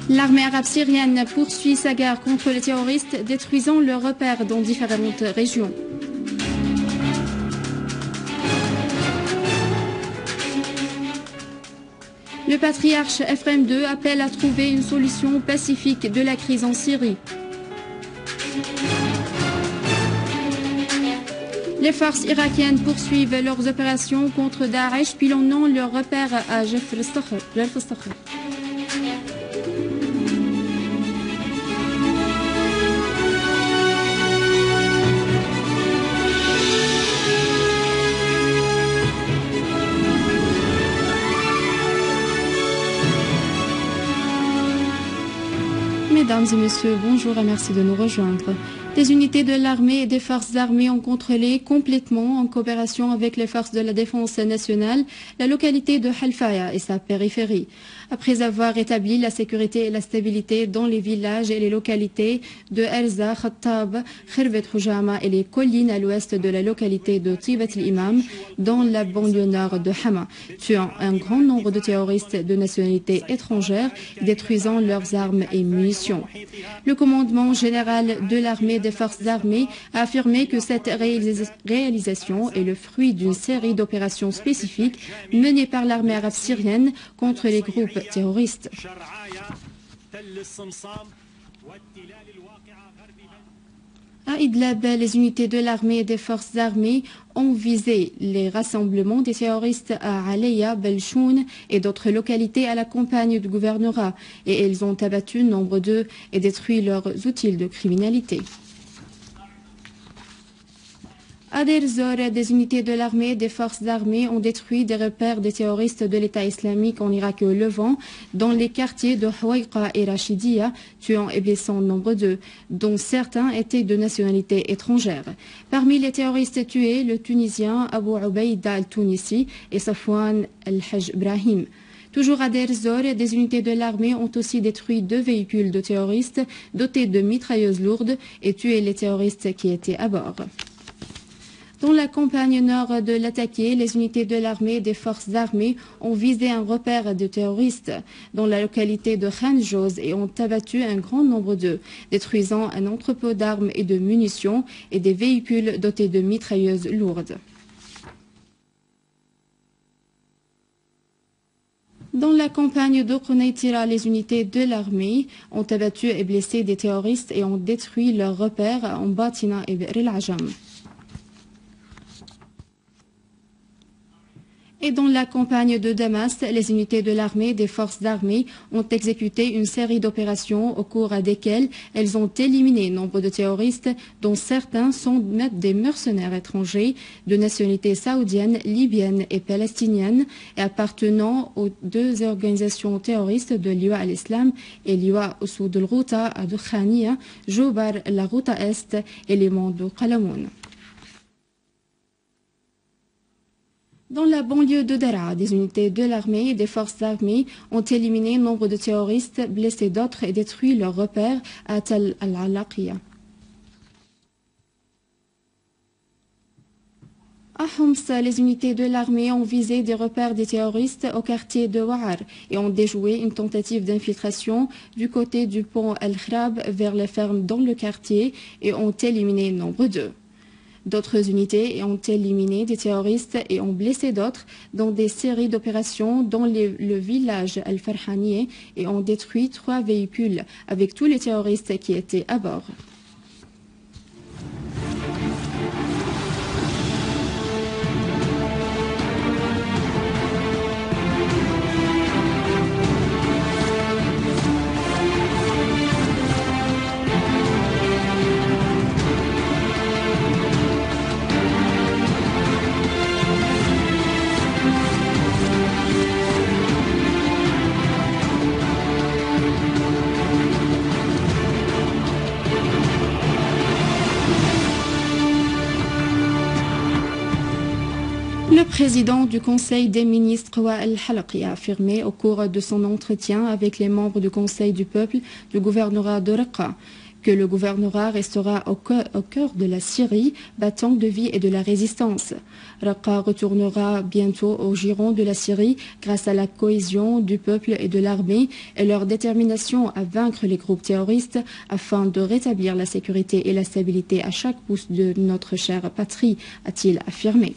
L'armée arabe syrienne poursuit sa guerre contre les terroristes, détruisant leurs repères dans différentes régions. Le patriarche Ephraim II appelle à trouver une solution pacifique de la crise en Syrie. Les forces irakiennes poursuivent leurs opérations contre Daesh, pilonnant leurs repères à Jafr al-Sakhr. Mesdames et messieurs, bonjour et merci de nous rejoindre. Des unités de l'armée et des forces armées ont contrôlé complètement, en coopération avec les forces de la défense nationale, la localité de Halfaya et sa périphérie. Après avoir établi la sécurité et la stabilité dans les villages et les localités de Erza, Khattab, Khirvet Houjama et les collines à l'ouest de la localité de Tibat al-Imam, dans la banlieue nord de Hama, tuant un grand nombre de terroristes de nationalité étrangère, détruisant leurs armes et munitions. Le commandement général de l'armée des forces armées a affirmé que cette réalisation est le fruit d'une série d'opérations spécifiques menées par l'armée arabe syrienne contre les groupes terroristes. À Idlib, les unités de l'armée et des forces armées ont visé les rassemblements des terroristes à Alaya, Belchoun et d'autres localités à la campagne du gouvernorat, et ils ont abattu nombre d'eux et détruit leurs outils de criminalité. À Deir Zor, des unités de l'armée et des forces armées ont détruit des repères des terroristes de l'État islamique en Irak et au Levant, dans les quartiers de Houaïqa et Rachidia, tuant et blessant nombre d'eux, dont certains étaient de nationalité étrangère. Parmi les terroristes tués, le Tunisien Abu Ubaïda al-Tunisi et Safwan al-Hajj Ibrahim. Toujours à Deir Zor, des unités de l'armée ont aussi détruit 2 véhicules de terroristes dotés de mitrailleuses lourdes et tué les terroristes qui étaient à bord. Dans la campagne nord de l'Attaqué, les unités de l'armée et des forces armées ont visé un repère de terroristes dans la localité de Khan Joz et ont abattu un grand nombre d'eux, détruisant un entrepôt d'armes et de munitions et des véhicules dotés de mitrailleuses lourdes. Dans la campagne de Konaitira, les unités de l'armée ont abattu et blessé des terroristes et ont détruit leurs repères en Batina et Bir el-Ajam. Et dans la campagne de Damas, les unités de l'armée et des forces armées ont exécuté une série d'opérations au cours desquelles elles ont éliminé nombre de terroristes, dont certains sont des mercenaires étrangers de nationalité saoudienne, libyenne et palestinienne et appartenant aux 2 organisations terroristes de Liwa al-Islam et Liwa Usoud al-Ghouta à Doukhania, Joubar la Ghouta Est et les monts de Qalamoun. Dans la banlieue de Daraa, des unités de l'armée et des forces armées ont éliminé nombre de terroristes, blessé d'autres et détruit leurs repères à Tal al-Alaqiya. À Homs, les unités de l'armée ont visé des repères des terroristes au quartier de Wa'ar et ont déjoué une tentative d'infiltration du côté du pont Al-Khrab vers les fermes dans le quartier et ont éliminé nombre d'eux. D'autres unités ont éliminé des terroristes et ont blessé d'autres dans des séries d'opérations dans le village Al-Farhanieh et ont détruit 3 véhicules avec tous les terroristes qui étaient à bord. Le président du Conseil des ministres, Wael Halaqi, a affirmé au cours de son entretien avec les membres du Conseil du peuple du gouvernorat de Raqqa que le gouvernorat restera au cœur de la Syrie, battant de vie et de la résistance. Raqqa retournera bientôt au giron de la Syrie grâce à la cohésion du peuple et de l'armée et leur détermination à vaincre les groupes terroristes afin de rétablir la sécurité et la stabilité à chaque pouce de notre chère patrie, a-t-il affirmé.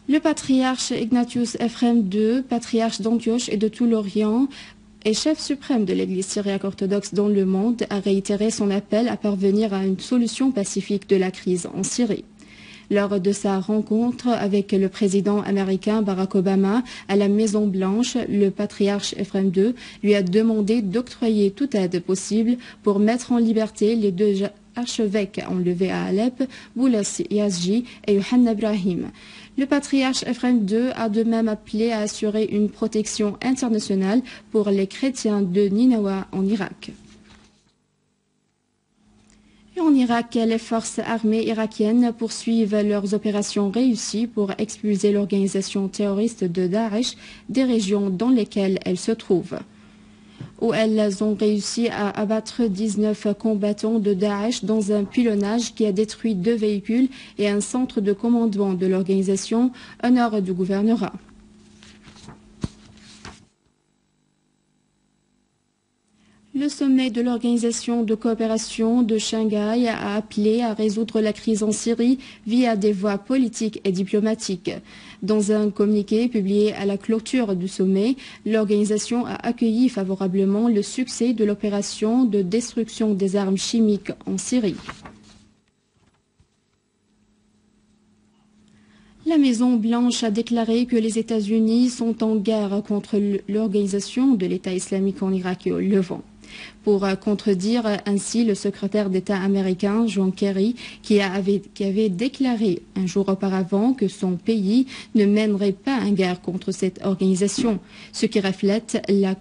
Le patriarche Ignatius Ephrem II, patriarche d'Antioche et de tout l'Orient, et chef suprême de l'Église syriaque orthodoxe dans le monde, a réitéré son appel à parvenir à une solution pacifique de la crise en Syrie. Lors de sa rencontre avec le président américain Barack Obama à la Maison-Blanche, le patriarche Ephrem II lui a demandé d'octroyer toute aide possible pour mettre en liberté les deux archevêques enlevés à Alep, Boulas Yazji et Yohanna Ibrahim. Le patriarche Ephrem II a de même appelé à assurer une protection internationale pour les chrétiens de Ninawa en Irak. Et en Irak, les forces armées irakiennes poursuivent leurs opérations réussies pour expulser l'organisation terroriste de Daesh des régions dans lesquelles elle se trouve, où elles ont réussi à abattre 19 combattants de Daesh dans un pilonnage qui a détruit 2 véhicules et un centre de commandement de l'organisation au nord du gouvernorat. Le sommet de l'Organisation de coopération de Shanghai a appelé à résoudre la crise en Syrie via des voies politiques et diplomatiques. Dans un communiqué publié à la clôture du sommet, l'organisation a accueilli favorablement le succès de l'opération de destruction des armes chimiques en Syrie. La Maison-Blanche a déclaré que les États-Unis sont en guerre contre l'organisation de l'État islamique en Irak et au Levant. Pour contredire ainsi le secrétaire d'État américain John Kerry qui avait déclaré un jour auparavant que son pays ne mènerait pas une guerre contre cette organisation, ce qui reflète la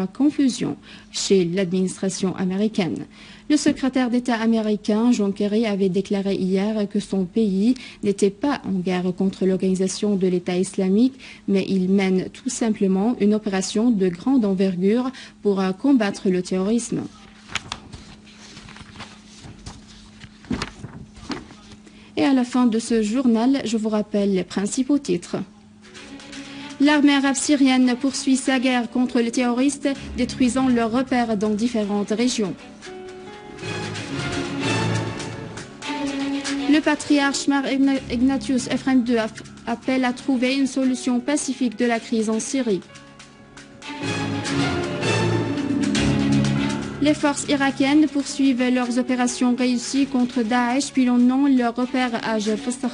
confusion chez l'administration américaine. Le secrétaire d'État américain John Kerry avait déclaré hier que son pays n'était pas en guerre contre l'organisation de l'État islamique, mais il mène tout simplement une opération de grande envergure pour combattre le terrorisme. Et à la fin de ce journal, je vous rappelle les principaux titres. L'armée arabe syrienne poursuit sa guerre contre les terroristes, détruisant leurs repères dans différentes régions. Le patriarche Mar Ignatius Ephrem II appelle à trouver une solution pacifique de la crise en Syrie. Les forces irakiennes poursuivent leurs opérations réussies contre Daesh, pilonnant leur repère à Jafar.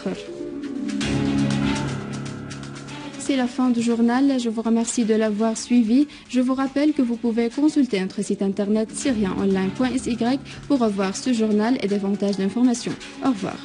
C'est la fin du journal. Je vous remercie de l'avoir suivi. Je vous rappelle que vous pouvez consulter notre site internet syrienonline.sy pour revoir ce journal et davantage d'informations. Au revoir.